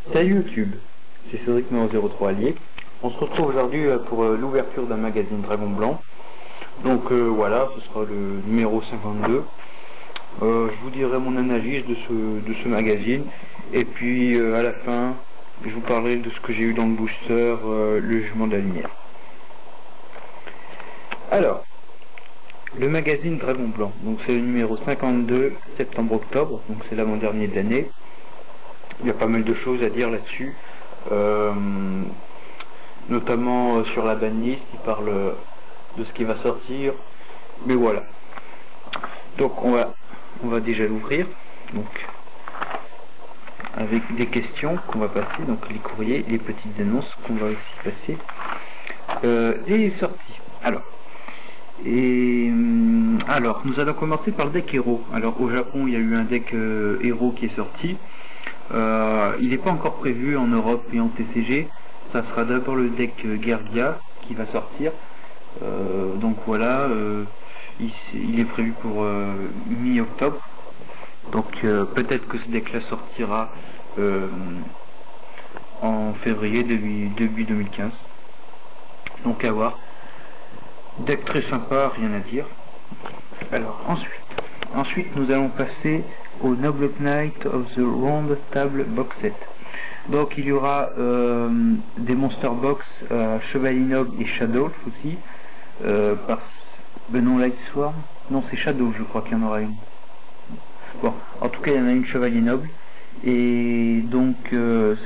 Salut YouTube, c'est Cédric numéro 03 allié. On se retrouve aujourd'hui pour l'ouverture d'un magazine Dragon Blanc. Donc voilà, ce sera le numéro 52. Je vous dirai mon analyse de ce magazine. Et puis à la fin, je vous parlerai de ce que j'ai eu dans le booster, le jugement de la lumière. Alors, le magazine Dragon Blanc, donc c'est le numéro 52, septembre-octobre, donc c'est l'avant-dernier de l'année. Il y a pas mal de choses à dire là-dessus, notamment sur la banlist, il parle de ce qui va sortir, mais voilà. Donc on va déjà l'ouvrir, donc avec des questions qu'on va passer, donc les courriers, les petites annonces qu'on va aussi passer, et les sorties. Alors, nous allons commencer par le deck héros. Alors au Japon, il y a eu un deck héros qui est sorti. Il n'est pas encore prévu en Europe et en TCG. Ça sera d'abord le deck Guergia qui va sortir. Donc voilà, il est prévu pour mi-octobre. Donc peut-être que ce deck là sortira en février, début 2015. Donc à voir. Deck très sympa, rien à dire. Alors ensuite nous allons passer au Noble Knight of the Round Table Box Set. Donc il y aura des Monster Box Chevalier Noble et Shadow aussi. Non, Light Swarm. Non, c'est Shadow, je crois qu'il y en aura une. Bon, en tout cas il y en a une Chevalier Noble. Et donc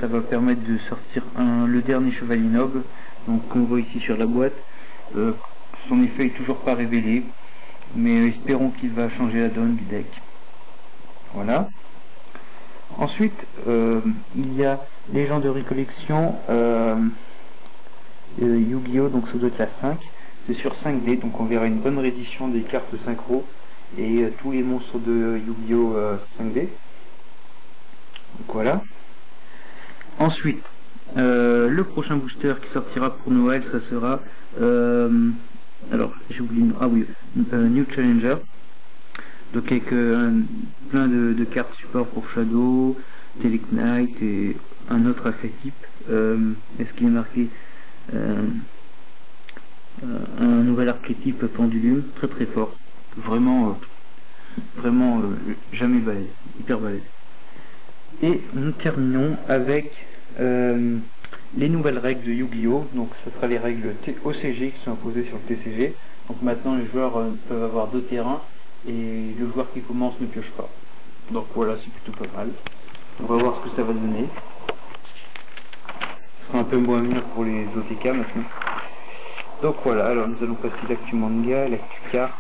ça va permettre de sortir le dernier Chevalier Noble, donc qu'on voit ici sur la boîte. Son effet est toujours pas révélé, mais espérons qu'il va changer la donne du deck. Voilà. Ensuite, il y a Legendary Collection Yu-Gi-Oh! Donc ça doit être la 5. C'est sur 5D, donc on verra une bonne réédition des cartes synchro et tous les monstres de Yu-Gi-Oh! 5D. Donc voilà. Ensuite, le prochain booster qui sortira pour Noël, ça sera alors j'ai oublié, ah oui, New Challenger, donc avec plein de cartes support pour Shadow, Telic Knight et un autre archétype. Est-ce qu'il est marqué un nouvel archétype Pendulum, très très fort, vraiment jamais balèze, hyper balèze. Et nous terminons avec les nouvelles règles de Yu-Gi-Oh! Donc ce sera les règles OCG qui sont imposées sur le TCG. Donc maintenant les joueurs peuvent avoir 2 terrains et le joueur qui commence ne pioche pas. Donc voilà, c'est plutôt pas mal. On va voir ce que ça va donner. Ce sera un peu moins bien pour les OTK maintenant. Donc voilà, alors nous allons passer l'actu manga, l'actu carte.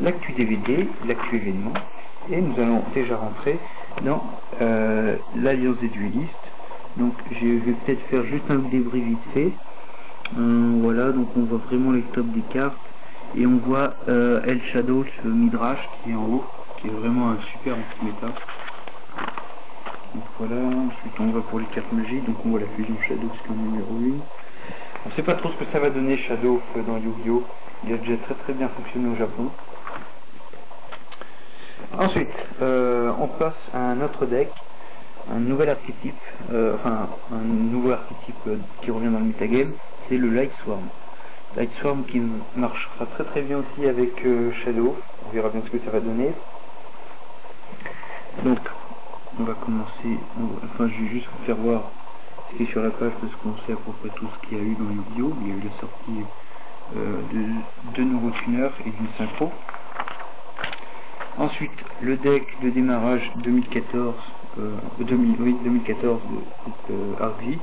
L'actu DVD, l'actu événement, et nous allons déjà rentrer dans l'alliance des duellistes. Donc je vais peut-être faire juste un débrief vite fait. Voilà, donc on voit vraiment les tops des cartes et on voit El Shadow, ce Midrash qui est en haut, qui est vraiment un super anti-méta. Donc voilà, ensuite on va pour les cartes magiques, donc on voit la fusion Shadow qui est en numéro 1. On ne sait pas trop ce que ça va donner Shadow dans Yu-Gi-Oh! Il a déjà très bien fonctionné au Japon. Ensuite, on passe à un autre deck, un nouvel archétype, un nouveau archétype qui revient dans le metagame, c'est le Light Swarm. Light Swarm qui marchera très bien aussi avec Shadow, on verra bien ce que ça va donner. Donc, on va commencer, je vais juste vous faire voir ce qui est sur la page parce qu'on sait à peu près tout ce qu'il y a eu dans Yu-Gi-Oh! Il y a eu la sortie de 2 nouveaux tuners et d'une synchro. Ensuite, le deck de démarrage 2014 de Argy,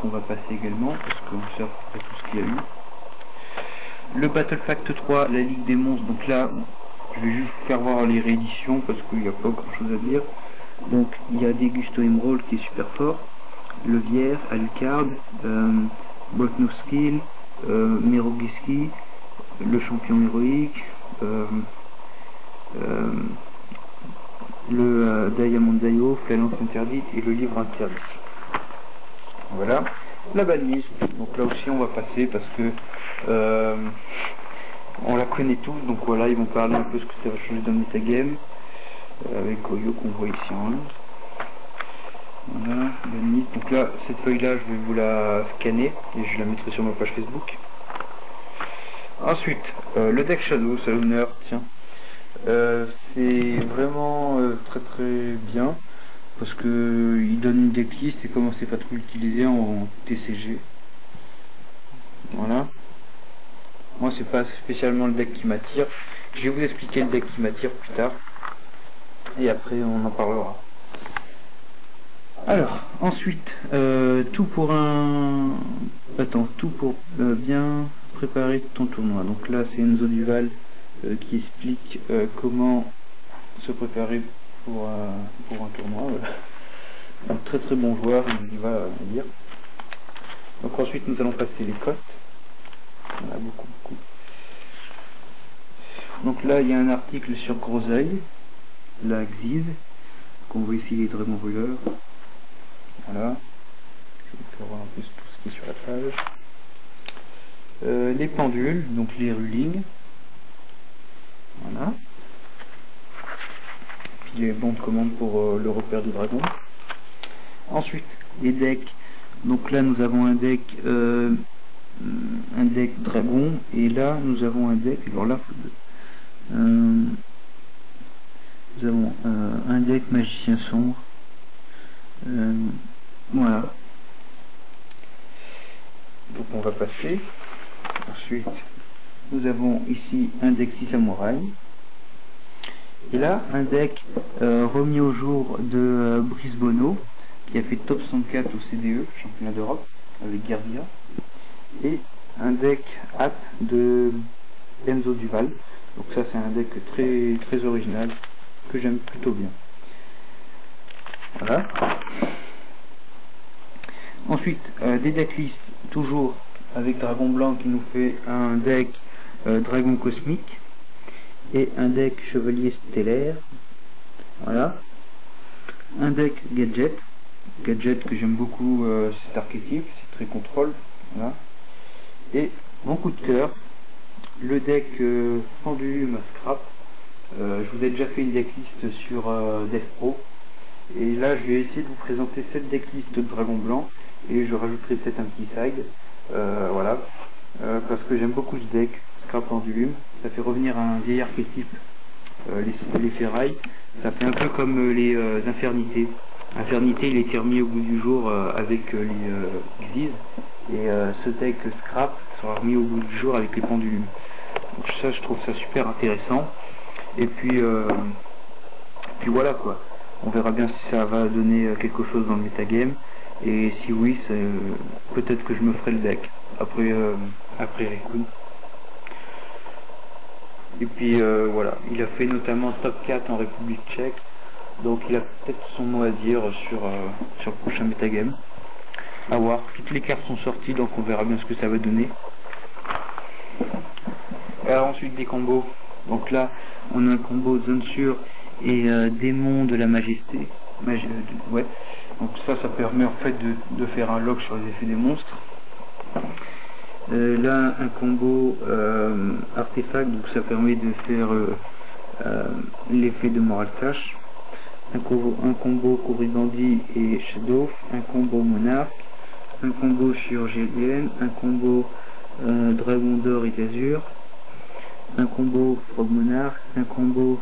qu'on va passer également, parce qu'on sait à peu près tout ce qu'il y a eu. Le Battle Fact 3, la Ligue des Monstres, donc là, je vais juste vous faire voir les rééditions, parce qu'il n'y a pas grand chose à dire. Donc, il y a Degusto Emerald qui est super fort, Levière, Alucard, Bolt No Skill, Merogiski, le champion héroïque, le Diamond Daio, Flalance interdite et le livre interdit. Voilà. La banlist, donc là aussi on va passer parce que on la connaît tous, donc voilà, ils vont parler un peu ce que ça va changer dans le metagame. avec Goyo qu'on voit ici en 1. Voilà, donc là, cette feuille-là, je vais vous la scanner et je la mettrai sur ma page Facebook. Ensuite, le deck Shadow, Saloner, tiens. C'est vraiment très très bien parce que il donne une decklist et comment c'est pas trop utilisé en TCG. Voilà. Moi, c'est pas spécialement le deck qui m'attire. Je vais vous expliquer le deck qui m'attire plus tard. Et après, on en parlera. Alors, ensuite, tout pour bien préparer ton tournoi. Donc là, c'est Enzo Duval qui explique comment se préparer pour un tournoi. Voilà. Un très très bon joueur, il va dire. Donc ensuite, nous allons passer les cotes. On a beaucoup. Donc là, il y a un article sur Groseille, la Xiz, qu'on voit ici les dragons brûleurs. Voilà. Je vais faire voir un peu tout ce qui est sur la page. Les pendules, donc les rulings. Voilà. Puis les bons de commande pour le repère du dragon. Ensuite, les decks. Donc là, nous avons un deck dragon. Et là, nous avons un deck. Alors là, nous avons un deck magicien sombre. Voilà. Donc on va passer. Ensuite, nous avons ici un deck 6 samouraï. Et là, un deck remis au jour de Brice Bono, qui a fait top 64 au CDE, championnat d'Europe, avec Guerdia. Et un deck app de Enzo Duval. Donc ça, c'est un deck très très original, que j'aime plutôt bien. Voilà. Ensuite, des decklists, toujours avec Dragon Blanc qui nous fait un deck Dragon Cosmique et un deck Chevalier Stellaire. Voilà. Un deck Gadget que j'aime beaucoup, cet archétype, c'est très contrôle. Voilà. Et mon coup de cœur, le deck Pendulum Scrap. Je vous ai déjà fait une decklist sur Death Pro. Et là, je vais essayer de vous présenter cette decklist de Dragon Blanc. Et je rajouterai peut-être un petit side. Voilà. Parce que j'aime beaucoup ce deck, Scrap Pendulum. Ça fait revenir un vieil archétype, les ferrailles. Ça fait un peu comme les Infernités. Infernité, il est remis au bout du jour avec les Xiz. Et ce deck Scrap sera remis au bout du jour avec les Pendulums. Donc ça, je trouve ça super intéressant. Et puis voilà quoi. On verra bien si ça va donner quelque chose dans le metagame. Et si oui, peut-être que je me ferai le deck après Rikun. Et puis voilà, il a fait notamment top 4 en République tchèque. Donc il a peut-être son mot à dire sur le prochain metagame. À voir, toutes les cartes sont sorties, donc on verra bien ce que ça va donner. Alors ensuite des combos. Donc là, on a un combo Zonsur et Démon de la Majesté. Ouais. Donc ça permet en fait de faire un lock sur les effets des monstres. Là, un combo artefact, donc ça permet de faire l'effet de Moral Clash. Un combo Couribandi et Shadow, un combo Monarque, un combo Chirurgie Alien, un combo Dragon d'Or et d'Azur, un combo Frog Monarque, un combo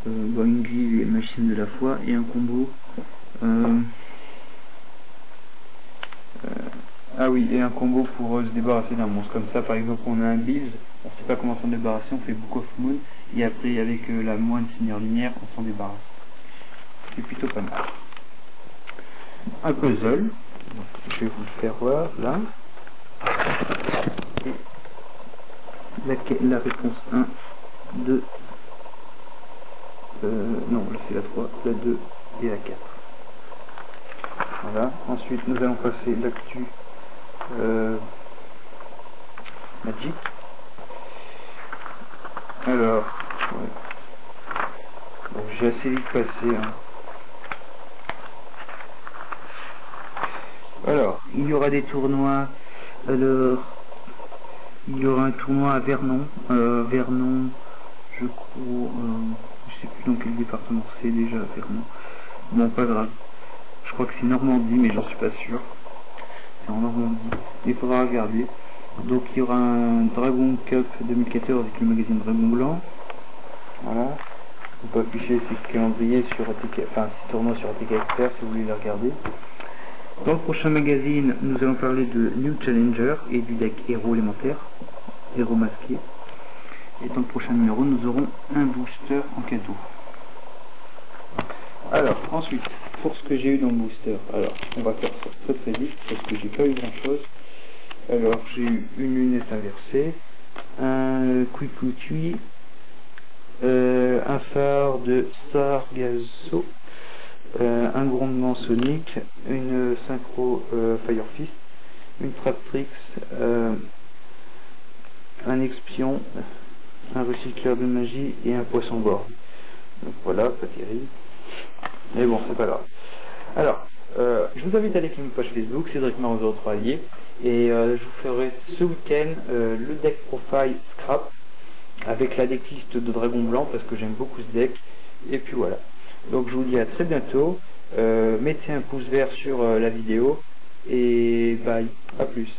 Boingli et Machine de la Foi, et un combo ah oui, et un combo pour se débarrasser d'un monstre. Comme ça, par exemple, on a un Bills, on sait pas comment s'en débarrasser, on fait Book of Moon, et après, avec la moine Seigneur Lumière, on s'en débarrasse. C'est plutôt pas mal. Un puzzle, donc, je vais vous le faire voir, là. Et la réponse 1, 2, non, là c'est la 3, la 2 et la 4. Voilà, ensuite nous allons passer l'actu Magic. Alors, ouais. Bon, j'ai assez vite passé. Hein. Alors, il y aura des tournois. Alors, il y aura un tournoi à Vernon. Vernon, je crois, je sais plus dans quel département c'est déjà, vraiment. Bon, pas grave. Je crois que c'est Normandie, mais j'en suis pas sûr. C'est en Normandie. Il faudra regarder. Donc il y aura un Dragon Cup 2014 avec le magazine Dragon Blanc. Voilà. On peut afficher ces calendriers sur ATK, enfin ces tournois sur ATK Expert si vous voulez les regarder. Dans le prochain magazine, nous allons parler de New Challenger et du deck héros élémentaire, héros masqué. Et dans le prochain numéro, nous aurons un booster en cadeau. Alors, ensuite, pour ce que j'ai eu dans le booster, alors, on va faire ça très très vite, parce que j'ai pas eu grand chose. Alors, j'ai eu une lunette inversée, un Quick un phare de Sargasso, un grondement sonique, une synchro Fire Fist, une Traptrix, un expion, un recycleur de magie et un poisson bord. Donc voilà, pas terrible. Mais bon, c'est pas grave. Alors, je vous invite à aller sur ma page Facebook, Cédric Marozo 3 alliés, et je vous ferai ce week-end le deck profile Scrap avec la decklist de Dragon Blanc parce que j'aime beaucoup ce deck. Et puis voilà. Donc je vous dis à très bientôt. Mettez un pouce vert sur la vidéo et bye, à plus.